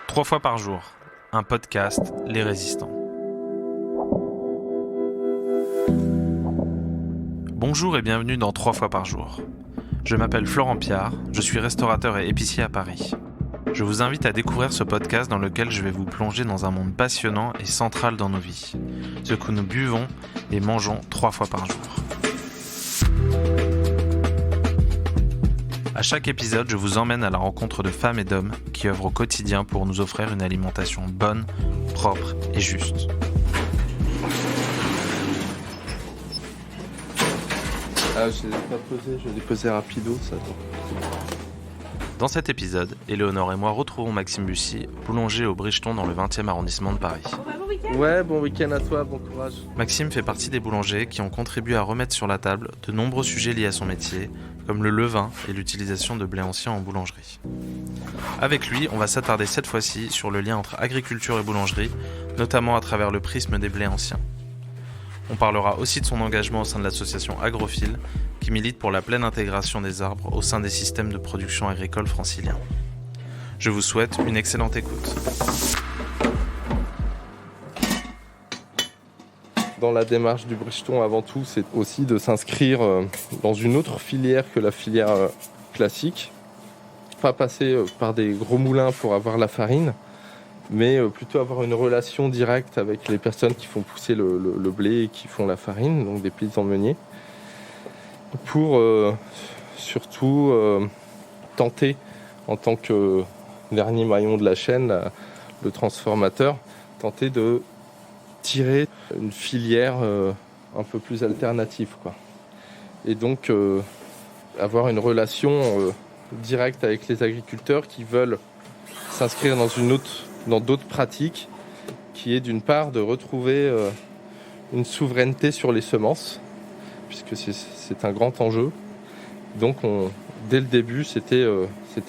3 fois par jour, un podcast Les Résistants. Bonjour et bienvenue dans 3 fois par jour. Je m'appelle Florent Piard, je suis restaurateur et épicier à Paris. Je vous invite à découvrir ce podcast dans lequel je vais vous plonger dans un monde passionnant et central dans nos vies. Ce que nous buvons et mangeons 3 fois par jour. À chaque épisode, je vous emmène à la rencontre de femmes et d'hommes qui œuvrent au quotidien pour nous offrir une alimentation bonne, propre et juste. Ah, je l'ai posé rapido, ça. Dans cet épisode, Éléonore et moi retrouvons Maxime Bussy, boulanger au Bricheton dans le 20e arrondissement de Paris. Ouais, bon week-end à toi, bon courage. Maxime fait partie des boulangers qui ont contribué à remettre sur la table de nombreux sujets liés à son métier, comme le levain et l'utilisation de blé ancien en boulangerie. Avec lui, on va s'attarder cette fois-ci sur le lien entre agriculture et boulangerie, notamment à travers le prisme des blés anciens. On parlera aussi de son engagement au sein de l'association Agrophile, qui milite pour la pleine intégration des arbres au sein des systèmes de production agricole franciliens. Je vous souhaite une excellente écoute. Dans la démarche du Bricheton, avant tout, c'est aussi de s'inscrire dans une autre filière que la filière classique. Pas passer par des gros moulins pour avoir la farine, mais plutôt avoir une relation directe avec les personnes qui font pousser le blé et qui font la farine, donc des paysans meuniers, pour surtout tenter, en tant que dernier maillon de la chaîne, le transformateur, tenter de tirer une filière un peu plus alternative, quoi. Et donc avoir une relation directe avec les agriculteurs qui veulent s'inscrire dans d'autres pratiques, qui est d'une part de retrouver une souveraineté sur les semences, puisque c'est un grand enjeu. Donc dès le début, c'était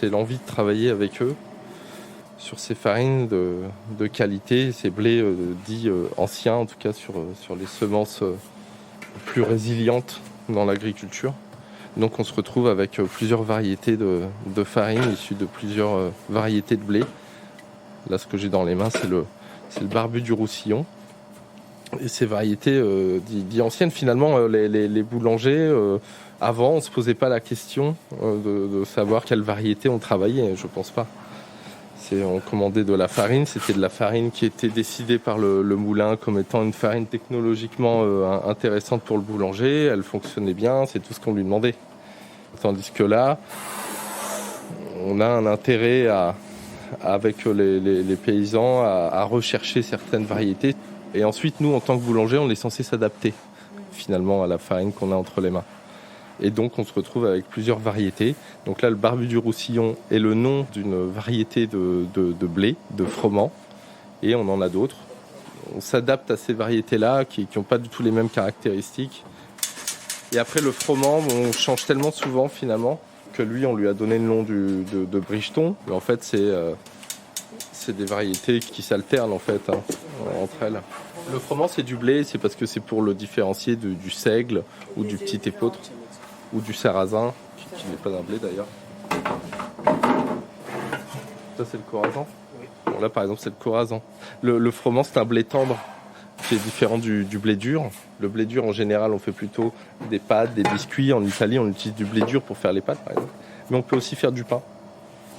l'envie de travailler avec eux sur ces farines de qualité, ces blés dits anciens, en tout cas sur les semences plus résilientes dans l'agriculture. Donc on se retrouve avec plusieurs variétés de farines issues de plusieurs variétés de blé. Là, ce que j'ai dans les mains, c'est le barbu du Roussillon. Et ces variétés dites anciennes, finalement, les boulangers, avant, on ne se posait pas la question de savoir quelle variété on travaillait, je ne pense pas. On commandait de la farine, c'était de la farine qui était décidée par le moulin comme étant une farine technologiquement intéressante pour le boulanger, elle fonctionnait bien, c'est tout ce qu'on lui demandait. Tandis que là, on a un intérêt avec les paysans à rechercher certaines variétés. Et ensuite, nous, en tant que boulanger, on est censé s'adapter finalement à la farine qu'on a entre les mains. Et donc, on se retrouve avec plusieurs variétés. Donc là, le barbu du Roussillon est le nom d'une variété de blé, de froment. Et on en a d'autres. On s'adapte à ces variétés-là qui n'ont pas du tout les mêmes caractéristiques. Et après, le froment, on change tellement souvent finalement que lui, on lui a donné le nom de Bricheton. Mais en fait, c'est des variétés qui s'alternent en fait, entre elles. Le froment, c'est du blé, c'est parce que c'est pour le différencier du seigle ou du petit épeautre ou du sarrasin, qui n'est pas un blé d'ailleurs. Ça, c'est le corazan. Bon, là, par exemple, c'est le corazan. Le froment, c'est un blé tendre qui est différent du blé dur. Le blé dur, en général, on fait plutôt des pâtes, des biscuits. En Italie, on utilise du blé dur pour faire les pâtes, par exemple. Mais on peut aussi faire du pain.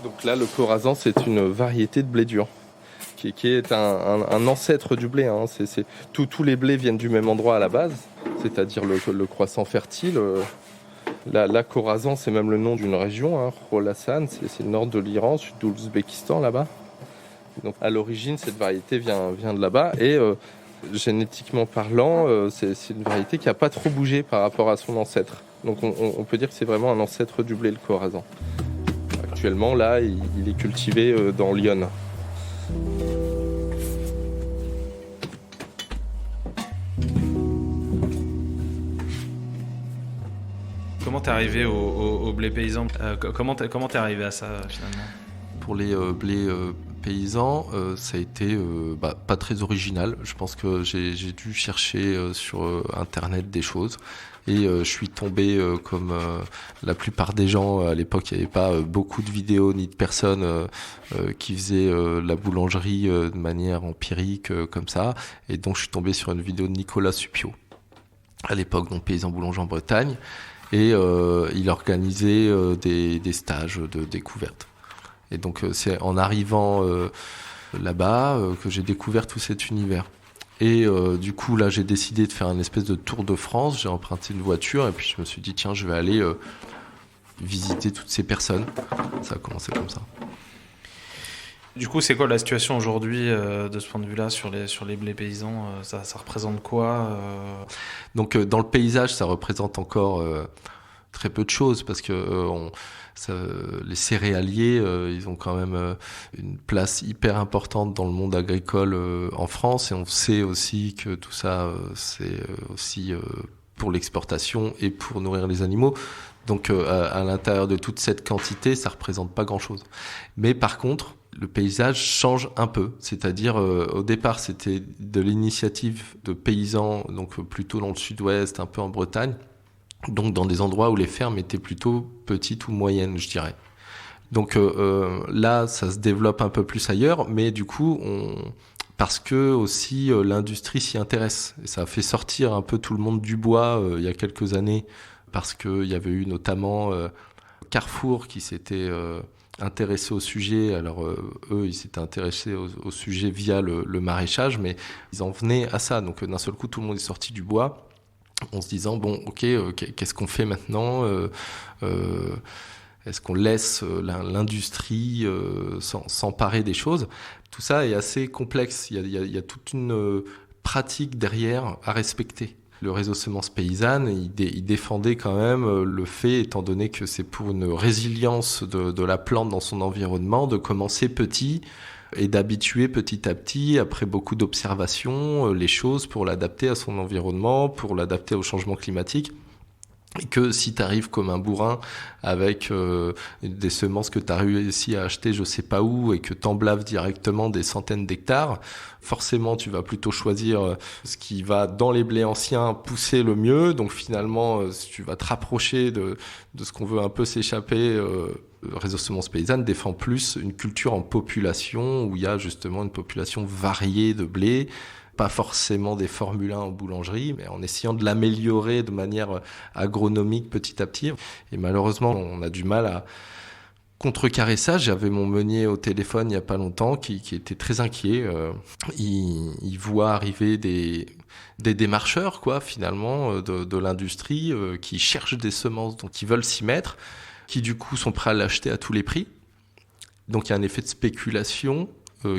Donc là, le corazan, c'est une variété de blé dur qui est un ancêtre du blé. Tous les blés viennent du même endroit à la base, c'est-à-dire le croissant fertile. La Khorasan, c'est même le nom d'une région, Khorasan, c'est le nord de l'Iran, sud de l'Ouzbékistan, là-bas. Donc à l'origine, cette variété vient de là-bas et génétiquement parlant, c'est une variété qui n'a pas trop bougé par rapport à son ancêtre. Donc on peut dire que c'est vraiment un ancêtre du blé, le Khorasan. Actuellement, là, il est cultivé dans l'Yonne. Comment t'es arrivé au blé paysan ? Comment t'es arrivé à ça finalement ? Pour les blés paysan, ça a été pas très original. Je pense que j'ai dû chercher sur Internet des choses. Et je suis tombé, comme la plupart des gens, à l'époque, il n'y avait pas beaucoup de vidéos ni de personnes qui faisaient la boulangerie de manière empirique, comme ça. Et donc, je suis tombé sur une vidéo de Nicolas Suppiot, à l'époque, donc paysan boulanger en Bretagne. Et il organisait des stages de découverte. Et donc, c'est en arrivant là-bas que j'ai découvert tout cet univers. Et du coup, là, j'ai décidé de faire un espèce de tour de France. J'ai emprunté une voiture et puis je me suis dit, tiens, je vais aller visiter toutes ces personnes. Ça a commencé comme ça. Du coup, c'est quoi la situation aujourd'hui de ce point de vue-là sur les blés paysans ça représente quoi Donc, dans le paysage, ça représente encore très peu de choses parce que les céréaliers, ils ont quand même une place hyper importante dans le monde agricole en France, et on sait aussi que tout ça, c'est aussi pour l'exportation et pour nourrir les animaux. Donc à l'intérieur de toute cette quantité, ça représente pas grand-chose. Mais par contre, le paysage change un peu. C'est-à-dire, au départ, c'était de l'initiative de paysans, donc plutôt dans le sud-ouest, un peu en Bretagne, donc dans des endroits où les fermes étaient plutôt petites ou moyennes, je dirais. Donc là, ça se développe un peu plus ailleurs, mais du coup, parce que aussi l'industrie s'y intéresse. Et ça a fait sortir un peu tout le monde du bois il y a quelques années, parce qu'il y avait eu notamment Carrefour qui s'était intéressé au sujet. Alors eux, ils s'étaient intéressés au sujet via le maraîchage, mais ils en venaient à ça. Donc d'un seul coup, tout le monde est sorti du bois, en se disant, bon, ok, qu'est-ce qu'on fait maintenant est-ce qu'on laisse l'industrie s'emparer des choses? Tout ça est assez complexe. Il y a toute une pratique derrière à respecter. Le réseau Semences Paysannes, il défendait quand même le fait, étant donné que c'est pour une résilience de la plante dans son environnement, de commencer petit et d'habituer petit à petit, après beaucoup d'observations, les choses pour l'adapter à son environnement, pour l'adapter au changement climatique. Et que si tu arrives comme un bourrin avec des semences que tu as réussi à acheter je sais pas où et que t'emblaves directement des centaines d'hectares, forcément tu vas plutôt choisir ce qui va dans les blés anciens pousser le mieux. Donc finalement tu vas te rapprocher de ce qu'on veut un peu s'échapper. Le réseau Semences Paysannes défend plus une culture en population où il y a justement une population variée de blé. Pas forcément des Formule 1 en boulangerie, mais en essayant de l'améliorer de manière agronomique petit à petit. Et malheureusement, on a du mal à contrecarrer ça. J'avais mon meunier au téléphone il n'y a pas longtemps qui était très inquiet. Il voit arriver des démarcheurs, quoi, finalement, de l'industrie qui cherchent des semences, donc ils veulent s'y mettre, qui du coup sont prêts à l'acheter à tous les prix. Donc il y a un effet de spéculation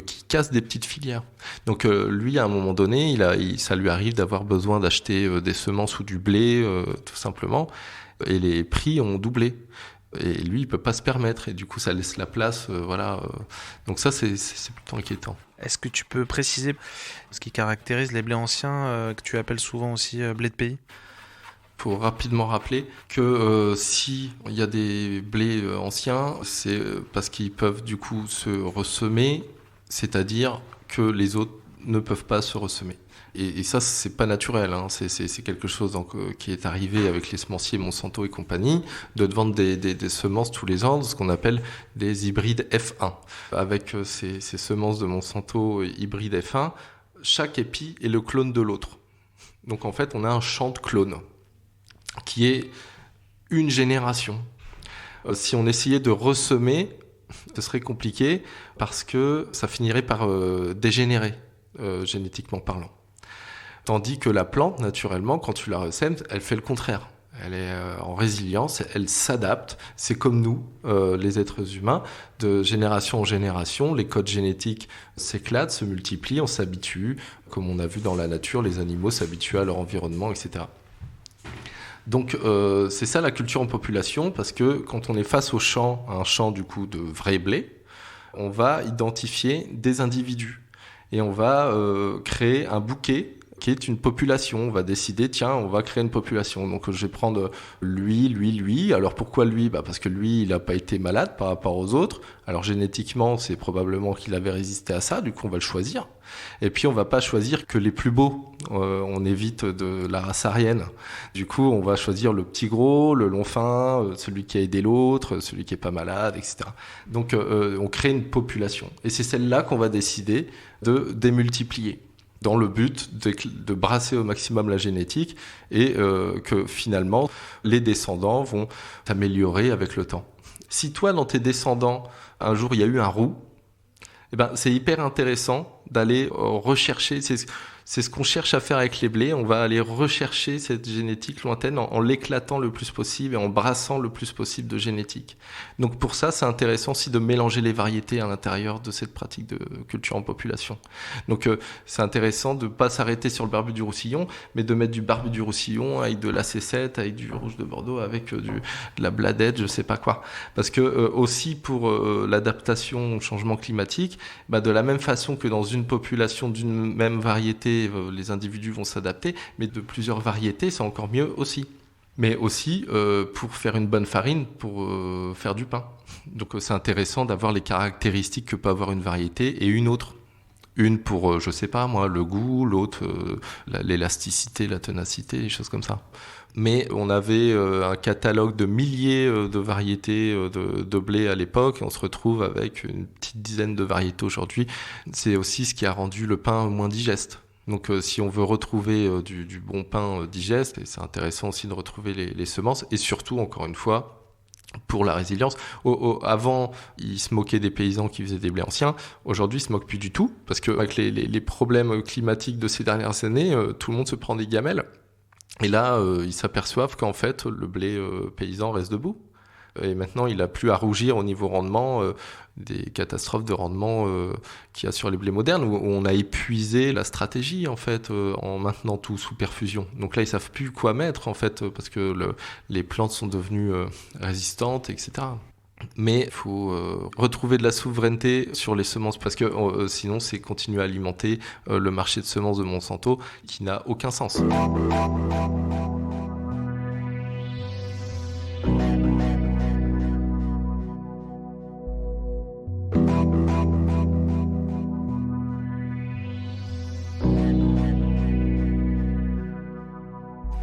qui casse des petites filières. Donc lui, à un moment donné, ça lui arrive d'avoir besoin d'acheter des semences ou du blé, tout simplement, et les prix ont doublé. Et lui, il peut pas se permettre, et du coup, ça laisse la place, voilà. Donc ça, c'est plutôt inquiétant. Est-ce que tu peux préciser ce qui caractérise les blés anciens, que tu appelles souvent aussi blés de pays ? Faut rapidement rappeler que si il y a des blés anciens, c'est parce qu'ils peuvent du coup se ressemer, c'est-à-dire que les autres ne peuvent pas se ressemer. Et ça, c'est pas naturel, hein. C'est quelque chose donc, qui est arrivé avec les semenciers Monsanto et compagnie, de vendre des semences tous les ans, ce qu'on appelle des hybrides F1. Avec ces semences de Monsanto hybrides F1, chaque épi est le clone de l'autre. Donc en fait, on a un champ de clones qui est une génération. Si on essayait de ressemer, ce serait compliqué parce que ça finirait par dégénérer, génétiquement parlant. Tandis que la plante, naturellement, quand tu la ressèmes, elle fait le contraire. Elle est en résilience, elle s'adapte. C'est comme nous, les êtres humains, de génération en génération, les codes génétiques s'éclatent, se multiplient, on s'habitue. Comme on a vu dans la nature, les animaux s'habituent à leur environnement, etc. Donc c'est ça la culture en population, parce que quand on est face au champ, à un champ du coup de vrai blé, on va identifier des individus et on va créer un bouquet qui est une population. On va décider, tiens, on va créer une population. Donc je vais prendre lui. Alors pourquoi lui ? Parce que lui, il n'a pas été malade par rapport aux autres. Alors génétiquement, c'est probablement qu'il avait résisté à ça, du coup on va le choisir. Et puis on va pas choisir que les plus beaux, on évite de la race aryenne. Du coup on va choisir le petit gros, le long fin, celui qui a aidé l'autre, celui qui est pas malade, etc. Donc on crée une population. Et c'est celle-là qu'on va décider de démultiplier, dans le but de brasser au maximum la génétique et que finalement les descendants vont s'améliorer avec le temps. Si toi, dans tes descendants, un jour il y a eu un roux, c'est hyper intéressant d'aller rechercher, c'est ce qu'on cherche à faire avec les blés, on va aller rechercher cette génétique lointaine en l'éclatant le plus possible et en brassant le plus possible de génétique. Donc pour ça, c'est intéressant aussi de mélanger les variétés à l'intérieur de cette pratique de culture en population. Donc c'est intéressant de ne pas s'arrêter sur le barbu du Roussillon, mais de mettre du barbu du Roussillon avec de la C7, avec du rouge de Bordeaux, avec de la bladette, je sais pas quoi. Parce que aussi pour l'adaptation au changement climatique, de la même façon que dans une population d'une même variété, les individus vont s'adapter, mais de plusieurs variétés, c'est encore mieux aussi. Mais aussi pour faire une bonne farine, pour faire du pain. Donc c'est intéressant d'avoir les caractéristiques que peut avoir une variété et une autre. Une pour, je sais pas moi, le goût, l'autre l'élasticité, la ténacité, des choses comme ça. Mais on avait un catalogue de milliers de variétés de blé à l'époque, et on se retrouve avec une petite dizaine de variétés aujourd'hui. C'est aussi ce qui a rendu le pain moins digeste. Donc si on veut retrouver du bon pain digeste, et c'est intéressant aussi de retrouver les semences, et surtout, encore une fois, pour la résilience. Avant, ils se moquaient des paysans qui faisaient des blés anciens. Aujourd'hui, ils se moquent plus du tout, parce qu'avec les problèmes climatiques de ces dernières années, tout le monde se prend des gamelles. Et là, ils s'aperçoivent qu'en fait, le blé paysan reste debout. Et maintenant, il n'a plus à rougir au niveau rendement des catastrophes de rendement qu'il y a sur les blés modernes, où on a épuisé la stratégie, en fait, en maintenant tout sous perfusion. Donc là, ils ne savent plus quoi mettre, en fait, parce que les plantes sont devenues résistantes, etc. Mais il faut retrouver de la souveraineté sur les semences, parce que sinon, c'est continuer à alimenter le marché de semences de Monsanto, qui n'a aucun sens.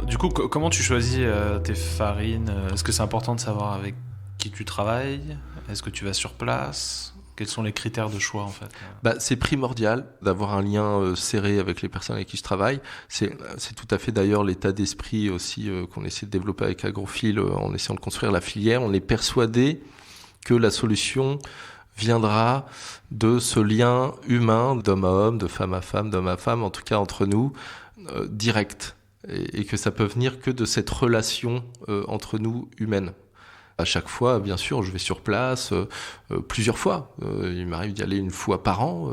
Du coup, comment tu choisis tes farines ? Est-ce que c'est important de savoir avec qui tu travailles ? Est-ce que tu vas sur place ? Quels sont les critères de choix, en fait ? C'est primordial d'avoir un lien serré avec les personnes avec qui je travaille. C'est tout à fait d'ailleurs l'état d'esprit aussi qu'on essaie de développer avec Agrophil en essayant de construire la filière. On est persuadé que la solution viendra de ce lien humain, d'homme à homme, de femme à femme, d'homme à femme, en tout cas entre nous, direct. Et que ça peut venir que de cette relation entre nous humaine. À chaque fois, bien sûr, je vais sur place plusieurs fois. Il m'arrive d'y aller une fois par an.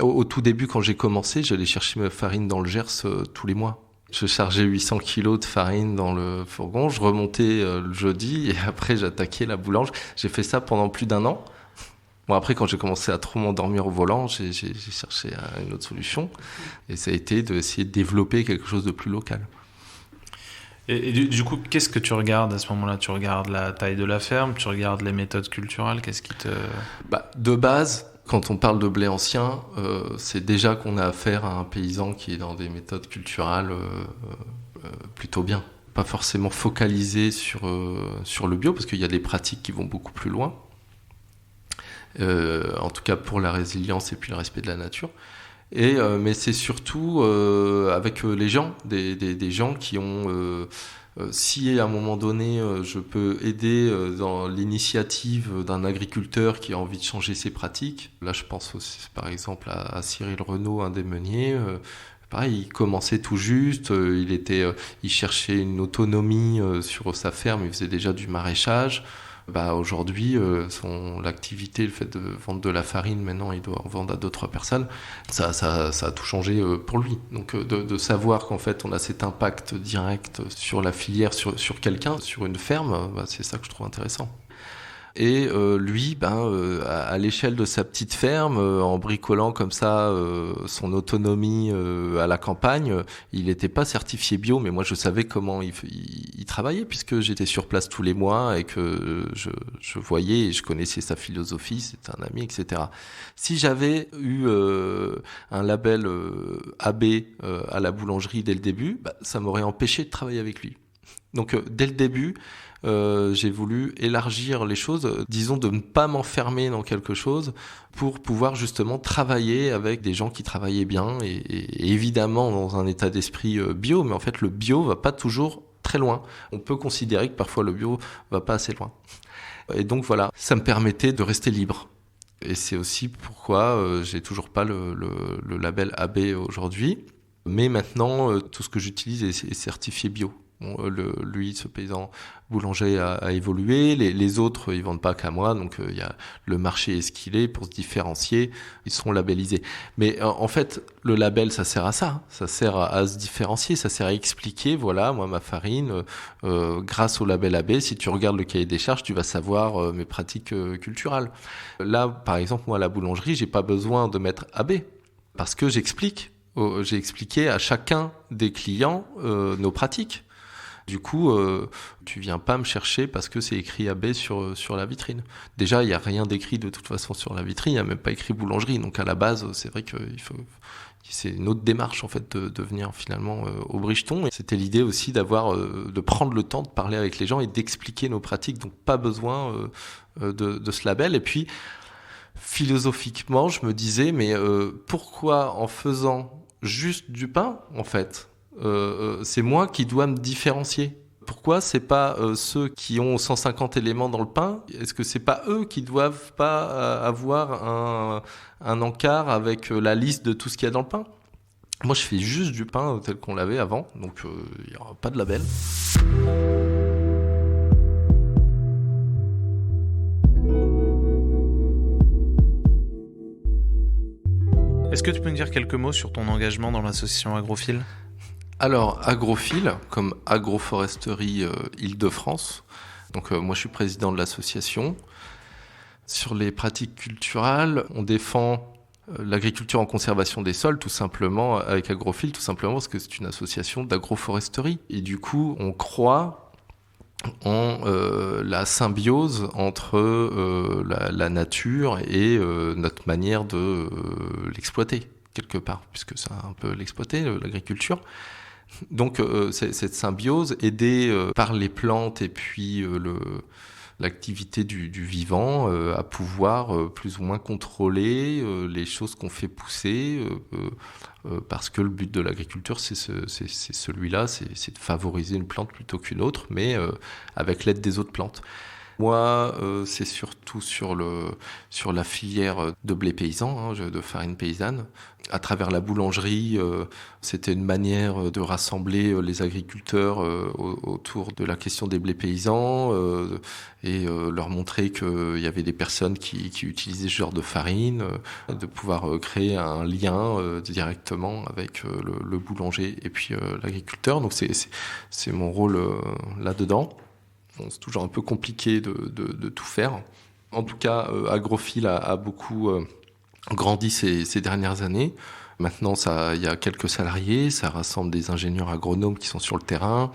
Au tout début, quand j'ai commencé, j'allais chercher ma farine dans le Gers tous les mois. Je chargeais 800 kilos de farine dans le fourgon, je remontais le jeudi et après j'attaquais la boulange. J'ai fait ça pendant plus d'1 an. Bon, après, quand j'ai commencé à trop m'endormir au volant, j'ai cherché une autre solution. Et ça a été d'essayer de développer quelque chose de plus local. Et du coup, qu'est-ce que tu regardes à ce moment-là ? Tu regardes la taille de la ferme, tu regardes les méthodes culturelles, qu'est-ce qui te... De base, quand on parle de blé ancien, c'est déjà qu'on a affaire à un paysan qui est dans des méthodes culturelles plutôt bien. Pas forcément focalisé sur le bio, parce qu'il y a des pratiques qui vont beaucoup plus loin. En tout cas pour la résilience et puis le respect de la nature. Mais c'est surtout avec les gens, des gens qui ont... si à un moment donné, je peux aider dans l'initiative d'un agriculteur qui a envie de changer ses pratiques, là je pense aussi, par exemple à Cyril Renaud, un des meuniers, pareil, il commençait tout juste, il cherchait une autonomie sur sa ferme, il faisait déjà du maraîchage. Aujourd'hui, l'activité, le fait de vendre de la farine, maintenant il doit en vendre à 2-3 personnes, ça a tout changé pour lui. Donc de savoir qu'en fait on a cet impact direct sur la filière, sur quelqu'un, sur une ferme, c'est ça que je trouve intéressant. Et lui, à l'échelle de sa petite ferme, en bricolant comme ça son autonomie à la campagne, il n'était pas certifié bio, mais moi je savais comment il travaillait puisque j'étais sur place tous les mois et que je voyais et je connaissais sa philosophie, c'était un ami, etc. Si j'avais eu un label AB à la boulangerie dès le début, ça m'aurait empêché de travailler avec lui. Donc dès le début, j'ai voulu élargir les choses, disons de ne pas m'enfermer dans quelque chose pour pouvoir justement travailler avec des gens qui travaillaient bien et évidemment dans un état d'esprit bio, mais en fait le bio va pas toujours très loin. On peut considérer que parfois le bio va pas assez loin. Et donc voilà, ça me permettait de rester libre. Et c'est aussi pourquoi j'ai toujours pas le label AB aujourd'hui. Mais maintenant, tout ce que j'utilise est certifié bio. Bon, lui, ce paysan boulanger a évolué. Les autres, ils vendent pas qu'à moi. Donc, il y a le marché est ce qu'il est pour se différencier. Ils seront labellisés. Mais en fait, le label, ça sert à ça. Ça sert à se différencier. Ça sert à expliquer, voilà, moi, ma farine, grâce au label AB, si tu regardes le cahier des charges, tu vas savoir mes pratiques culturelles. Là, par exemple, moi, à la boulangerie, j'ai pas besoin de mettre AB parce que j'explique. J'ai expliqué à chacun des clients nos pratiques. Du coup, tu viens pas me chercher parce que c'est écrit AB sur la vitrine. Déjà, il y a rien d'écrit de toute façon sur la vitrine, il y a même pas écrit boulangerie. Donc à la base, c'est vrai que c'est une autre démarche en fait de venir finalement au Bricheton. Et c'était l'idée aussi de prendre le temps de parler avec les gens et d'expliquer nos pratiques. Donc pas besoin de ce label. Et puis philosophiquement, je me disais mais pourquoi en faisant juste du pain en fait c'est moi qui dois me différencier. Pourquoi c'est pas ceux qui ont 150 éléments dans le pain? Est-ce que c'est pas eux qui doivent pas avoir un encart avec la liste de tout ce qu'il y a dans le pain? Moi, je fais juste du pain tel qu'on l'avait avant, donc il y aura pas de label. Est-ce que tu peux nous dire quelques mots sur ton engagement dans l'association Agrophile ? Alors, Agrophile, comme Agroforesterie Île-de-France. Donc, moi, je suis président de l'association. Sur les pratiques culturelles, on défend l'agriculture en conservation des sols, tout simplement, avec Agrophile, tout simplement parce que c'est une association d'agroforesterie. Et du coup, on croit en la symbiose entre la nature et notre manière de l'exploiter, quelque part, puisque c'est un peu l'exploiter, l'agriculture. Donc cette symbiose aidée par les plantes et puis l'activité du vivant à pouvoir plus ou moins contrôler les choses qu'on fait pousser parce que le but de l'agriculture c'est celui-là, c'est de favoriser une plante plutôt qu'une autre, mais avec l'aide des autres plantes. Moi, c'est surtout sur la filière de blé paysan, de farine paysanne. À travers la boulangerie, c'était une manière de rassembler les agriculteurs autour de la question des blés paysans et leur montrer qu'il y avait des personnes qui utilisaient ce genre de farine, de pouvoir créer un lien directement avec le boulanger et puis l'agriculteur. Donc c'est mon rôle là-dedans. Bon, c'est toujours un peu compliqué de tout faire. En tout cas, Agrophile a beaucoup grandi ces dernières années. Maintenant, il y a quelques salariés, ça rassemble des ingénieurs agronomes qui sont sur le terrain,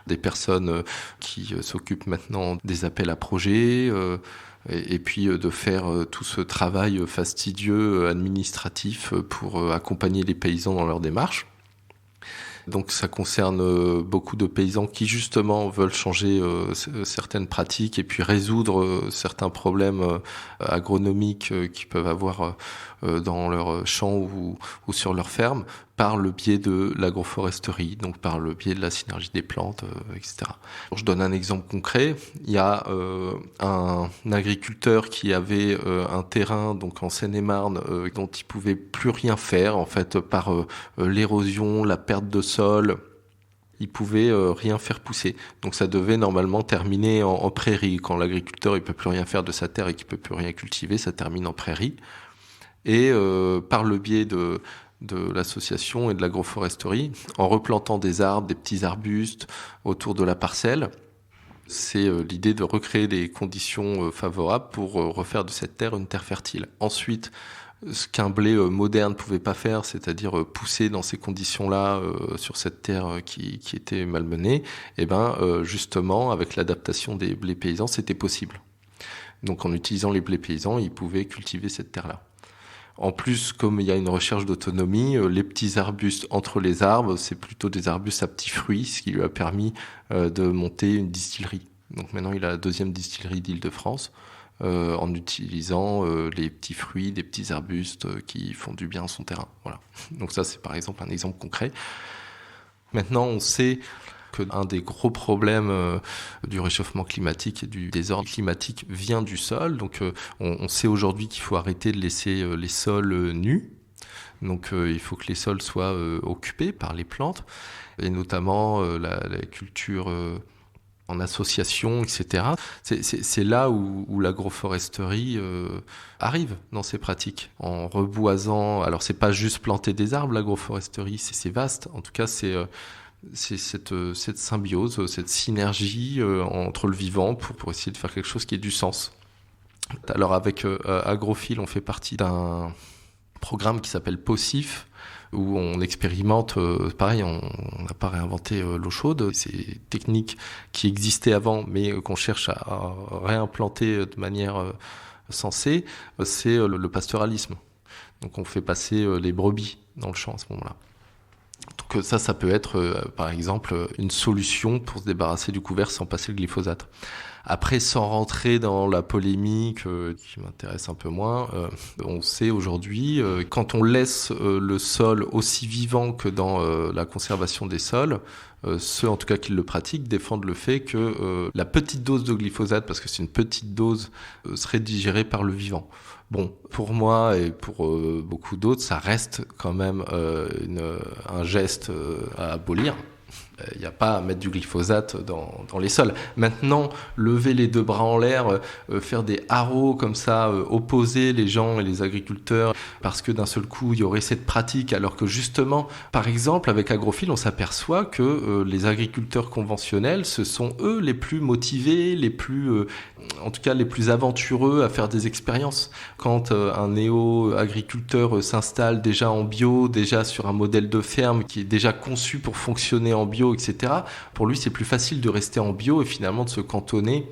des personnes qui s'occupent maintenant des appels à projets, et puis de faire tout ce travail fastidieux administratif pour accompagner les paysans dans leur démarche. Donc ça concerne beaucoup de paysans qui justement veulent changer certaines pratiques et puis résoudre certains problèmes agronomiques qu'ils peuvent avoir dans leur champ ou sur leur ferme par le biais de l'agroforesterie, donc par le biais de la synergie des plantes, etc. Je donne un exemple concret. Il y a un agriculteur qui avait un terrain donc en Seine-et-Marne dont il pouvait plus rien faire en fait par l'érosion, la perte de sol. Il pouvait rien faire pousser. Donc ça devait normalement terminer en prairie. Quand l'agriculteur il peut plus rien faire de sa terre et qu'il peut plus rien cultiver, ça termine en prairie. Et par le biais de l'association et de l'agroforesterie, en replantant des arbres, des petits arbustes autour de la parcelle, C'est l'idée de recréer des conditions favorables pour refaire de cette terre une terre fertile. Ensuite, ce qu'un blé moderne pouvait pas faire, c'est-à-dire pousser dans ces conditions-là sur cette terre qui était malmenée, justement, avec l'adaptation des blés paysans, c'était possible. Donc en utilisant les blés paysans, ils pouvaient cultiver cette terre-là. En plus, comme il y a une recherche d'autonomie, les petits arbustes entre les arbres, c'est plutôt des arbustes à petits fruits, ce qui lui a permis de monter une distillerie. Donc maintenant, il a la 2e distillerie d'Île-de-France, en utilisant les petits fruits, des petits arbustes qui font du bien à son terrain. Voilà. Donc ça, c'est par exemple un exemple concret. Maintenant, on sait qu'un des gros problèmes du réchauffement climatique et du désordre climatique vient du sol. Donc on sait aujourd'hui qu'il faut arrêter de laisser les sols nus. Donc il faut que les sols soient occupés par les plantes, et notamment la culture en association, etc. C'est là où l'agroforesterie arrive dans ses pratiques. En reboisant, alors c'est pas juste planter des arbres, l'agroforesterie, c'est vaste. En tout cas, c'est cette symbiose, cette synergie entre le vivant pour essayer de faire quelque chose qui ait du sens. Alors avec Agrophile, on fait partie d'un programme qui s'appelle POSIF, où on expérimente, pareil, on n'a pas réinventé l'eau chaude, c'est techniques qui existaient avant, mais qu'on cherche à réimplanter de manière sensée, c'est le pastoralisme. Donc on fait passer les brebis dans le champ à ce moment-là. Donc ça peut être, par exemple, une solution pour se débarrasser du couvert sans passer le glyphosate. Après, sans rentrer dans la polémique qui m'intéresse un peu moins, on sait aujourd'hui, quand on laisse le sol aussi vivant que dans la conservation des sols, ceux en tout cas qui le pratiquent défendent le fait que la petite dose de glyphosate, parce que c'est une petite dose, serait digérée par le vivant. Bon, pour moi et pour beaucoup d'autres, ça reste quand même un geste à abolir. Il n'y a pas à mettre du glyphosate dans les sols. Maintenant, lever les 2 bras en l'air, faire des haros comme ça, opposer les gens et les agriculteurs, parce que d'un seul coup, il y aurait cette pratique, alors que justement, par exemple, avec Agrophile, on s'aperçoit que les agriculteurs conventionnels, ce sont eux les plus motivés, en tout cas les plus aventureux à faire des expériences. Quand un néo-agriculteur s'installe déjà en bio, déjà sur un modèle de ferme qui est déjà conçu pour fonctionner en bio, etc., pour lui, c'est plus facile de rester en bio et finalement de se cantonner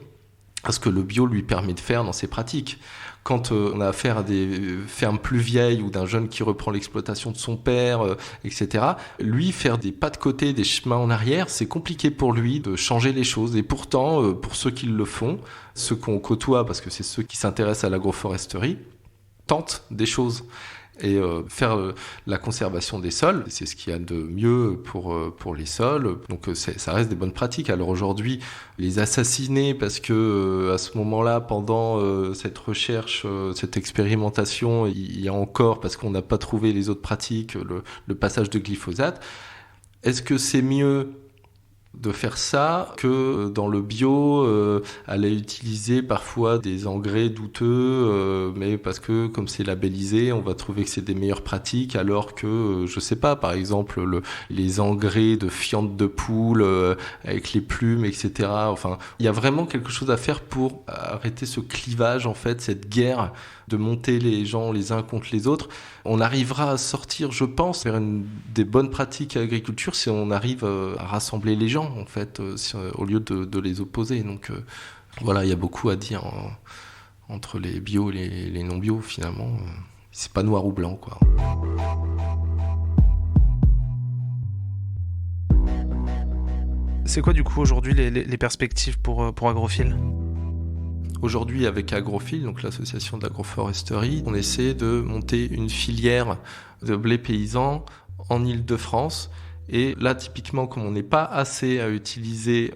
à ce que le bio lui permet de faire dans ses pratiques. Quand on a affaire à des fermes plus vieilles ou d'un jeune qui reprend l'exploitation de son père, etc., lui, faire des pas de côté, des chemins en arrière, c'est compliqué pour lui de changer les choses. Et pourtant, pour ceux qui le font, ceux qu'on côtoie, parce que c'est ceux qui s'intéressent à l'agroforesterie, tentent des choses. Et faire la conservation des sols, c'est ce qu'il y a de mieux pour les sols. Donc ça reste des bonnes pratiques. Alors aujourd'hui, les assassiner parce que à ce moment-là, pendant cette recherche, cette expérimentation, il y a encore, parce qu'on n'a pas trouvé les autres pratiques, le passage de glyphosate. Est-ce que c'est mieux de faire ça que dans le bio, aller utiliser parfois des engrais douteux, mais parce que comme c'est labellisé, on va trouver que c'est des meilleures pratiques, alors que, je sais pas, par exemple, les engrais de fientes de poule avec les plumes, etc. Enfin, il y a vraiment quelque chose à faire pour arrêter ce clivage, en fait, cette guerre de monter les gens les uns contre les autres. On arrivera à sortir, je pense, vers des bonnes pratiques à l'agriculture si on arrive à rassembler les gens, en fait, au lieu de les opposer. Donc voilà, il y a beaucoup à dire entre les bio et les non-bio, finalement. C'est pas noir ou blanc, quoi. C'est quoi, du coup, aujourd'hui, les perspectives pour Agrophile ? Aujourd'hui, avec Agrophile, donc l'association d'agroforesterie, on essaie de monter une filière de blé paysan en Île-de-France. Et là, typiquement, comme on n'est pas assez à utiliser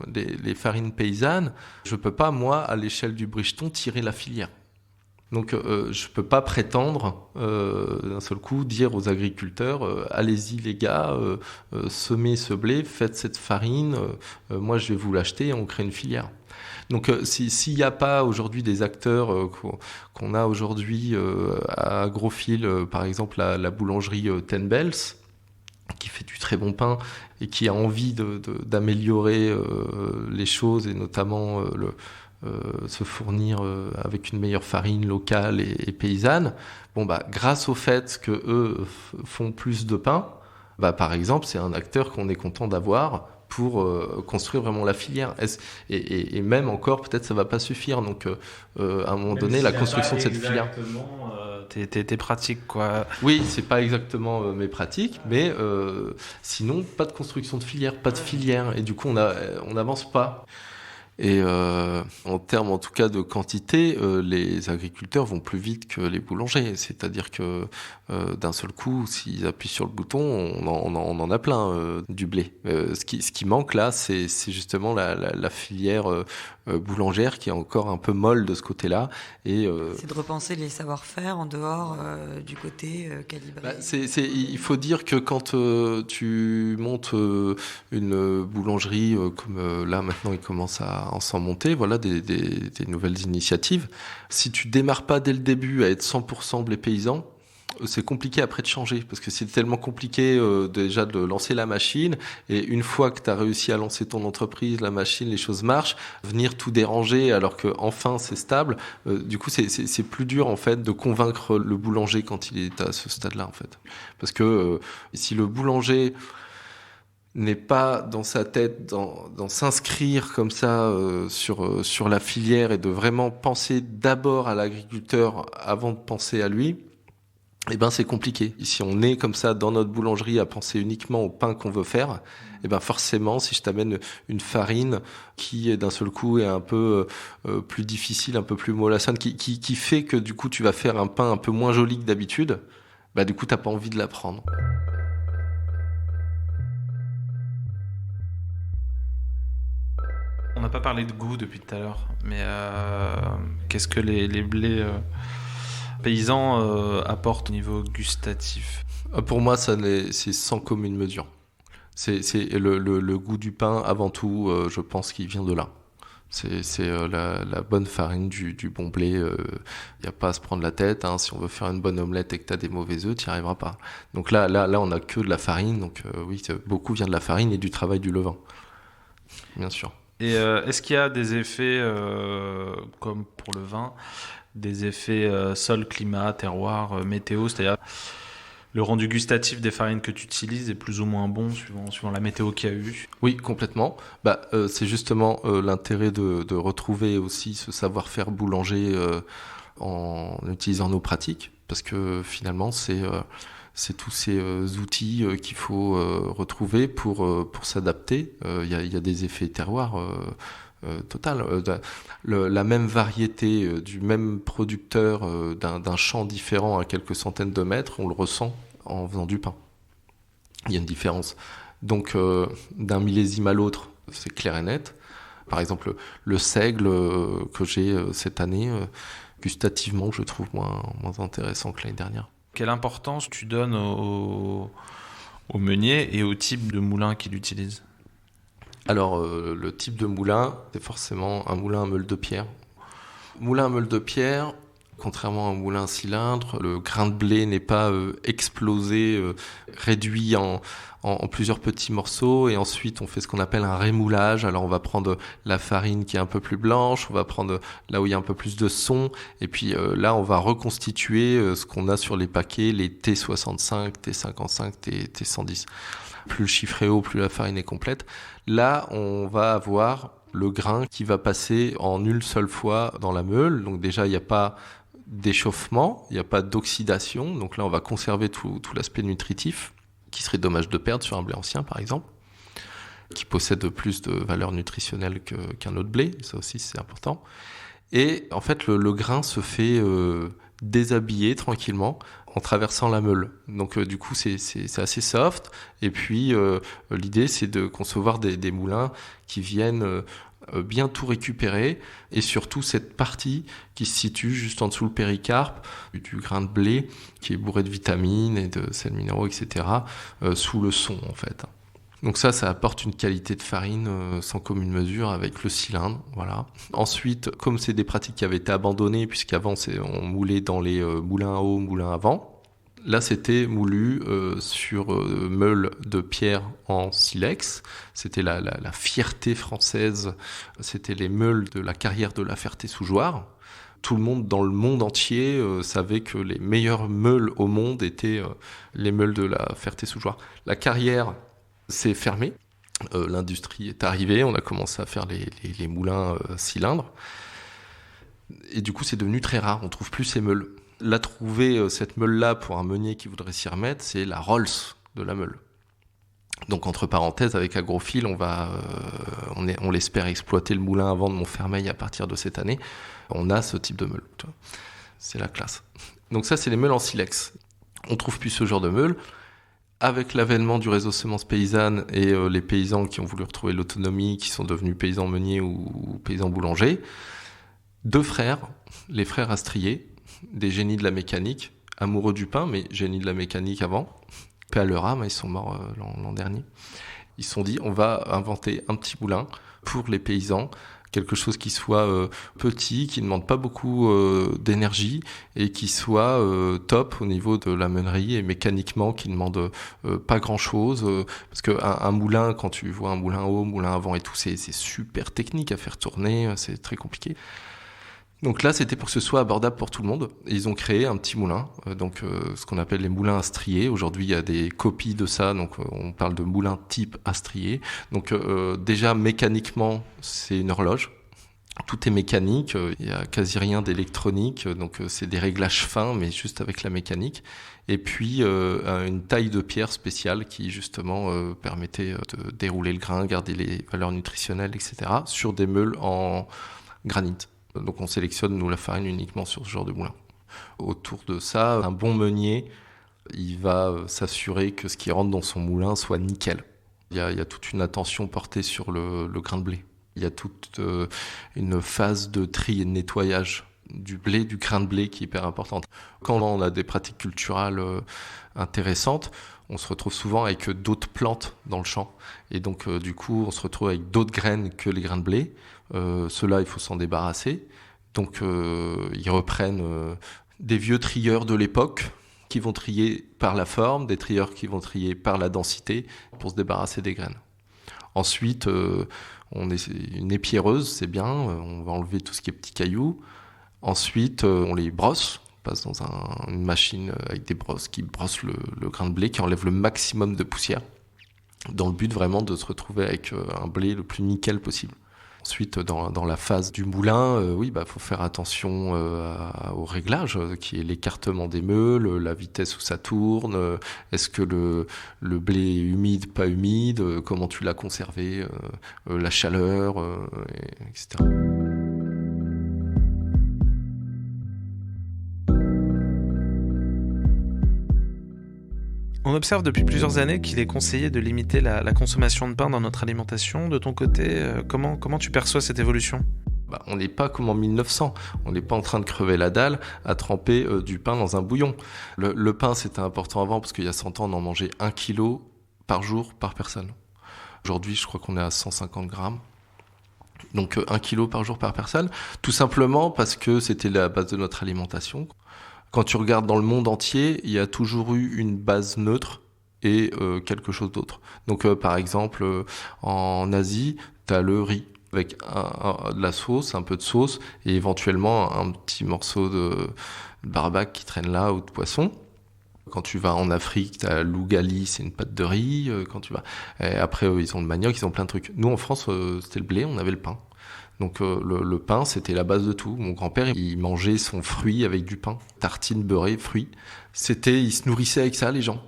les farines paysannes, je peux pas, moi, à l'échelle du Bricheton, tirer la filière. Donc, je peux pas prétendre, d'un seul coup, dire aux agriculteurs, allez-y les gars, semez ce blé, faites cette farine, moi je vais vous l'acheter et on crée une filière. Donc s'il n'y a pas aujourd'hui des acteurs qu'on a aujourd'hui à Agrophile, par exemple la boulangerie Ten Bells, qui fait du très bon pain et qui a envie d'améliorer les choses et notamment se fournir avec une meilleure farine locale et paysanne, grâce au fait que eux font plus de pain, par exemple, c'est un acteur qu'on est content d'avoir pour construire vraiment la filière. Et même encore, peut-être ça va pas suffire. Donc, à un moment donné, la construction de cette filière... Tes pratiques, quoi. Oui, c'est pas exactement mes pratiques, mais sinon, pas de construction de filière, pas de filière. Et du coup, on n'avance pas. Et en termes en tout cas de quantité, les agriculteurs vont plus vite que les boulangers. C'est-à-dire que d'un seul coup, s'ils appuient sur le bouton, on en a plein du blé. Ce qui manque là, c'est justement la filière boulangère qui est encore un peu molle de ce côté-là. Et c'est de repenser les savoir-faire en dehors du côté calibré. Il faut dire que quand tu montes une boulangerie comme là maintenant, il commence à en s'en monter, voilà des nouvelles initiatives. Si tu démarres pas dès le début à être 100% blé paysan, c'est compliqué après de changer parce que c'est tellement compliqué déjà de lancer la machine et une fois que tu as réussi à lancer ton entreprise, la machine, les choses marchent, venir tout déranger alors que enfin c'est stable, du coup c'est plus dur en fait de convaincre le boulanger quand il est à ce stade-là en fait. Parce que si le boulanger n'est pas dans sa tête dans s'inscrire comme ça sur la filière et de vraiment penser d'abord à l'agriculteur avant de penser à lui, c'est compliqué. Si on est comme ça dans notre boulangerie à penser uniquement au pain qu'on veut faire, forcément, si je t'amène une farine qui d'un seul coup est un peu plus difficile, un peu plus mollassonne, qui fait que du coup tu vas faire un pain un peu moins joli que d'habitude, du coup t'as pas envie de la prendre. On n'a pas parlé de goût depuis tout à l'heure, mais qu'est-ce que les blés paysans apportent au niveau gustatif? Pour moi, c'est sans commune mesure. C'est le goût du pain, avant tout, je pense qu'il vient de là. C'est la bonne farine du bon blé. Il n'y a pas à se prendre la tête. Si on veut faire une bonne omelette et que tu as des mauvais œufs, tu n'y arriveras pas. Donc là, on n'a que de la farine. Donc oui, beaucoup vient de la farine et du travail du levain, bien sûr. Et est-ce qu'il y a des effets, comme pour le vin, des effets sol, climat, terroir, météo, c'est-à-dire le rendu gustatif des farines que tu utilises est plus ou moins bon suivant la météo qu'il y a eu? Oui, complètement. C'est justement l'intérêt de retrouver aussi ce savoir-faire boulanger en utilisant nos pratiques, parce que finalement c'est tous ces outils qu'il faut retrouver pour s'adapter. Il y a des effets terroirs total. La même variété du même producteur d'un champ différent à quelques centaines de mètres, on le ressent en faisant du pain. Il y a une différence. Donc d'un millésime à l'autre, c'est clair et net. Par exemple, le seigle que j'ai cette année, gustativement, je trouve moins intéressant que l'année dernière. Quelle importance tu donnes au meunier et au type de moulin qu'il utilise? Alors, le type de moulin, c'est forcément un moulin à meule de pierre. Moulin à meule de pierre, contrairement à un moulin à cylindre, le grain de blé n'est pas explosé, réduit en plusieurs petits morceaux, et ensuite on fait ce qu'on appelle un rémoulage. Alors on va prendre la farine qui est un peu plus blanche, on va prendre là où il y a un peu plus de son, et puis là on va reconstituer ce qu'on a sur les paquets, les T65, T55, T110. Plus le chiffre est haut, plus la farine est complète. Là, on va avoir le grain qui va passer en une seule fois dans la meule. Donc déjà, il n'y a pas d'échauffement, il n'y a pas d'oxydation. Donc là, on va conserver tout l'aspect nutritif, qui serait dommage de perdre sur un blé ancien, par exemple, qui possède plus de valeur nutritionnelle qu'un autre blé. Ça aussi, c'est important. Et en fait, le grain se fait déshabiller tranquillement en traversant la meule. Donc du coup, c'est assez soft. Et puis, l'idée, c'est de concevoir des moulins qui viennent bien tout récupérer. Et surtout, cette partie qui se situe juste en dessous le péricarpe, du grain de blé, qui est bourré de vitamines et de sels minéraux, etc., sous le son, en fait. Donc ça apporte une qualité de farine sans commune mesure avec le cylindre, voilà. Ensuite, comme c'est des pratiques qui avaient été abandonnées, puisqu'avant on moulait dans les moulins à eau, moulins à vent, Là, c'était moulu sur meule de pierre en silex. C'était la fierté française. C'était les meules de la carrière de la Ferté-sous-Jouarre. Tout le monde dans le monde entier savait que les meilleures meules au monde étaient les meules de la Ferté-sous-Jouarre. La carrière s'est fermée. L'industrie est arrivée. On a commencé à faire les moulins cylindres. Et du coup, c'est devenu très rare. On ne trouve plus ces meules. Là, trouver cette meule-là pour un meunier qui voudrait s'y remettre, c'est la Rolls de la meule. Donc, entre parenthèses, avec Agrofil, on l'espère exploiter le moulin à vent de Montfermeil à partir de cette année. On a ce type de meule. Tu vois. C'est la classe. Donc ça, c'est les meules en silex. On ne trouve plus ce genre de meule. Avec l'avènement du réseau Semences Paysannes et les paysans qui ont voulu retrouver l'autonomie, qui sont devenus paysans meuniers ou paysans boulangers, 2 frères, les frères Astrier, des génies de la mécanique, amoureux du pain, mais génies de la mécanique avant. Paix à leur âme, ils sont morts l'an dernier. Ils se sont dit, on va inventer un petit moulin pour les paysans, quelque chose qui soit petit, qui ne demande pas beaucoup d'énergie et qui soit top au niveau de la meunerie et mécaniquement qui ne demande pas grand-chose. Parce qu'un moulin, quand tu vois un moulin haut, moulin à vent et tout, c'est super technique à faire tourner, c'est très compliqué. Donc là, c'était pour que ce soit abordable pour tout le monde. Et ils ont créé un petit moulin, ce qu'on appelle les moulins Astrier. Aujourd'hui, il y a des copies de ça, donc on parle de moulin type Astrier. Donc déjà, mécaniquement, c'est une horloge. Tout est mécanique, il n'y a quasi rien d'électronique, donc c'est des réglages fins, mais juste avec la mécanique. Et puis une taille de pierre spéciale qui justement permettait de dérouler le grain, garder les valeurs nutritionnelles, etc. sur des meules en granit. Donc on sélectionne, nous, la farine uniquement sur ce genre de moulin. Autour de ça, un bon meunier, il va s'assurer que ce qui rentre dans son moulin soit nickel. Il y a toute une attention portée sur le grain de blé. Il y a toute une phase de tri et de nettoyage du blé, du grain de blé qui est hyper importante. Quand on a des pratiques culturales intéressantes, on se retrouve souvent avec d'autres plantes dans le champ. Et donc, du coup, on se retrouve avec d'autres graines que les grains de blé. Ceux-là, il faut s'en débarrasser. Donc, ils reprennent des vieux trieurs de l'époque qui vont trier par la forme, des trieurs qui vont trier par la densité pour se débarrasser des graines. Ensuite, on est une épierreuse, c'est bien. On va enlever tout ce qui est petits cailloux. Ensuite, on les brosse. On passe dans une machine avec des brosses qui brossent le grain de blé, qui enlève le maximum de poussière, dans le but vraiment de se retrouver avec un blé le plus nickel possible. Ensuite, dans la phase du moulin, faut faire attention au réglage, qui est l'écartement des meules, la vitesse où ça tourne, est-ce que le blé est humide, pas humide, comment tu l'as conservé, la chaleur, etc. On observe depuis plusieurs années qu'il est conseillé de limiter la consommation de pain dans notre alimentation. De ton côté, comment tu perçois cette évolution ? On n'est pas comme en 1900. On n'est pas en train de crever la dalle à tremper du pain dans un bouillon. Le pain, c'était important avant parce qu'il y a 100 ans, on en mangeait 1 kilo par jour par personne. Aujourd'hui, je crois qu'on est à 150 grammes. Donc 1 kilo par jour par personne. Tout simplement parce que c'était la base de notre alimentation. Quand tu regardes dans le monde entier, il y a toujours eu une base neutre et quelque chose d'autre. Donc par exemple, en Asie, tu as le riz avec de la sauce, un peu de sauce et éventuellement un petit morceau de barbac qui traîne là ou de poisson. Quand tu vas en Afrique, tu as l'ougali, c'est une pâte de riz. Quand tu vas... Et après, ils ont le manioc, ils ont plein de trucs. Nous, en France, c'était le blé, on avait le pain. Donc le pain, c'était la base de tout. Mon grand-père, il mangeait son fruit avec du pain. Tartine, beurrée, fruits. Il se nourrissait avec ça, les gens.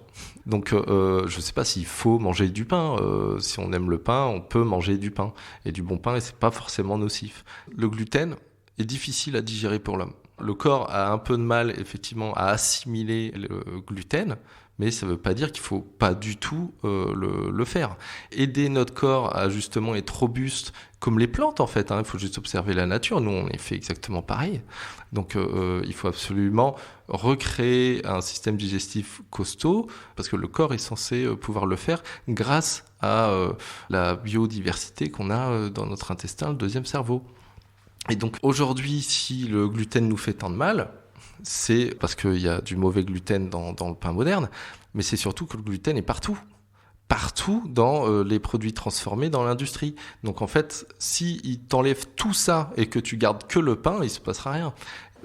Donc je sais pas s'il faut manger du pain. Si on aime le pain, on peut manger du pain. Et du bon pain, et c'est pas forcément nocif. Le gluten est difficile à digérer pour l'homme. Le corps a un peu de mal, effectivement, à assimiler le gluten, mais ça ne veut pas dire qu'il ne faut pas du tout le faire. Aider notre corps à justement être robuste, comme les plantes en fait, il faut juste observer la nature, nous on est fait exactement pareil. Donc il faut absolument recréer un système digestif costaud, parce que le corps est censé pouvoir le faire grâce à la biodiversité qu'on a dans notre intestin, le deuxième cerveau. Et donc aujourd'hui, si le gluten nous fait tant de mal, c'est parce qu'il y a du mauvais gluten dans le pain moderne, mais c'est surtout que le gluten est partout dans les produits transformés dans l'industrie. Donc en fait, si ils t'enlèvent tout ça et que tu gardes que le pain, il se passera rien.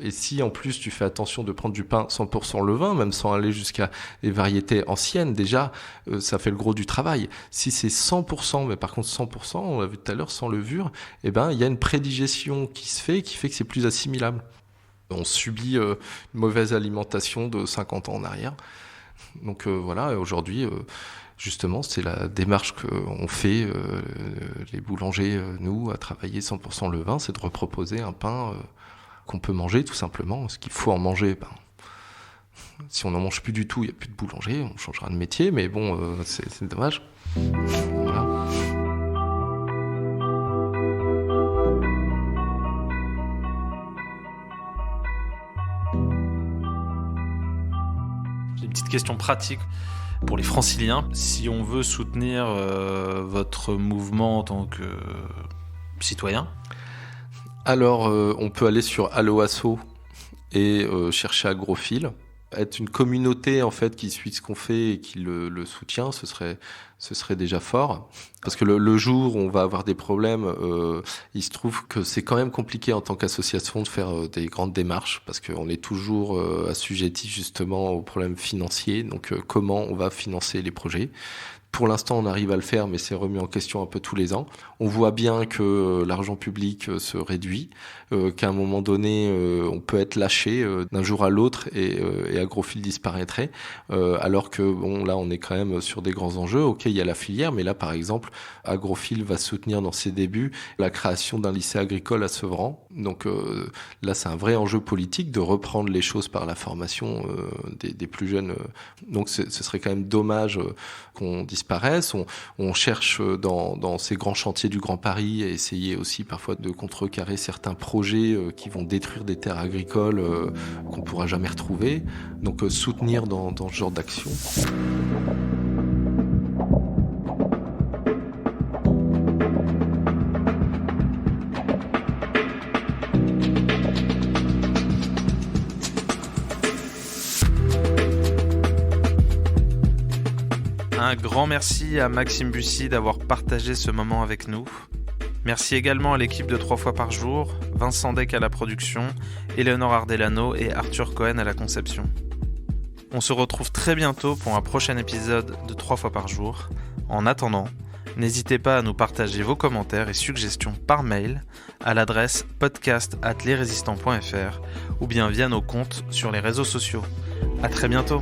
Et si en plus tu fais attention de prendre du pain 100% levain, même sans aller jusqu'à les variétés anciennes, déjà ça fait le gros du travail. Si c'est 100%, mais par contre 100%, on l'a vu tout à l'heure, sans levure, il y a une prédigestion qui fait que c'est plus assimilable. On subit une mauvaise alimentation de 50 ans en arrière. Donc voilà, aujourd'hui, justement, c'est la démarche qu'on fait, les boulangers, nous, à travailler 100% levain, c'est de reproposer un pain qu'on peut manger tout simplement. Ce qu'il faut en manger, si on n'en mange plus du tout, il n'y a plus de boulanger, on changera de métier, mais bon, c'est dommage. Voilà. Une petite question pratique pour les franciliens. Si on veut soutenir votre mouvement en tant que citoyen, alors on peut aller sur Alloasso et chercher Agrophile. Être une communauté en fait qui suit ce qu'on fait et qui le soutient, ce serait déjà fort. Parce que le jour où on va avoir des problèmes, il se trouve que c'est quand même compliqué en tant qu'association de faire des grandes démarches parce qu'on est toujours assujetti justement aux problèmes financiers. Donc comment on va financer les projets? Pour l'instant, on arrive à le faire, mais c'est remis en question un peu tous les ans. On voit bien que l'argent public se réduit, qu'à un moment donné, on peut être lâché d'un jour à l'autre et Agrophile disparaîtrait. Alors que bon, là, on est quand même sur des grands enjeux. Ok, il y a la filière, mais là, par exemple, Agrophile va soutenir dans ses débuts la création d'un lycée agricole à Sevran. Donc là, c'est un vrai enjeu politique de reprendre les choses par la formation des plus jeunes. Donc ce serait quand même dommage qu'on disparaisse. On cherche dans ces grands chantiers du Grand Paris à essayer aussi parfois de contrecarrer certains projets qui vont détruire des terres agricoles qu'on pourra jamais retrouver. Donc soutenir dans ce genre d'action. Un grand merci à Maxime Bussy d'avoir partagé ce moment avec nous. Merci également à l'équipe de 3 fois par jour, Vincent Deck à la production, Éléonore Ardelano et Arthur Cohen à la conception. On se retrouve très bientôt pour un prochain épisode de 3 fois par jour. En attendant, n'hésitez pas à nous partager vos commentaires et suggestions par mail à l'adresse podcast@lesrésistants.fr ou bien via nos comptes sur les réseaux sociaux. À très bientôt.